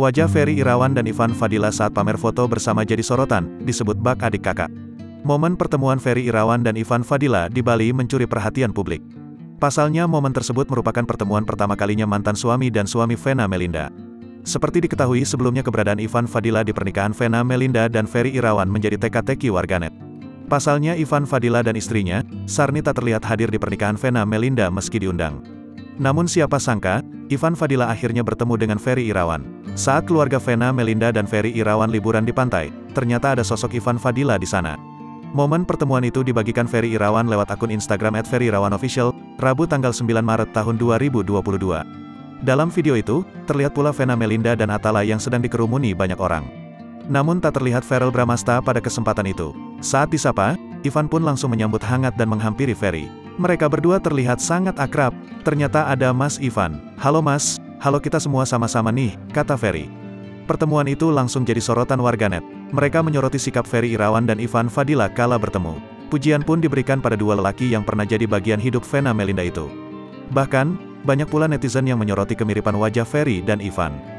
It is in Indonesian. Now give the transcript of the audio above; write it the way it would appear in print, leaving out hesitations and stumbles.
Wajah Ferry Irawan dan Ivan Fadila saat pamer foto bersama jadi sorotan, disebut bak adik kakak. Momen pertemuan Ferry Irawan dan Ivan Fadila di Bali mencuri perhatian publik. Pasalnya momen tersebut merupakan pertemuan pertama kalinya mantan suami dan suami Vena Melinda. Seperti diketahui sebelumnya keberadaan Ivan Fadila di pernikahan Vena Melinda dan Ferry Irawan menjadi teka-teki warganet. Pasalnya Ivan Fadila dan istrinya, Sarni tak terlihat hadir di pernikahan Vena Melinda meski diundang. Namun siapa sangka, Ivan Fadila akhirnya bertemu dengan Ferry Irawan. Saat keluarga Vena Melinda dan Ferry Irawan liburan di pantai, ternyata ada sosok Ivan Fadila di sana. Momen pertemuan itu dibagikan Ferry Irawan lewat akun Instagram @ferryirawanofficial, Rabu tanggal 9 Maret tahun 2022. Dalam video itu, terlihat pula Vena Melinda dan Atala yang sedang dikerumuni banyak orang. Namun tak terlihat Verrell Bramasta pada kesempatan itu. Saat disapa, Ivan pun langsung menyambut hangat dan menghampiri Ferry. Mereka berdua terlihat sangat akrab. Ternyata ada Mas Ivan. "Halo Mas, halo kita semua sama-sama nih," kata Ferry. Pertemuan itu langsung jadi sorotan warganet. Mereka menyoroti sikap Ferry Irawan dan Ivan Fadila kala bertemu. Pujian pun diberikan pada dua lelaki yang pernah jadi bagian hidup Vena Melinda itu. Bahkan, banyak pula netizen yang menyoroti kemiripan wajah Ferry dan Ivan.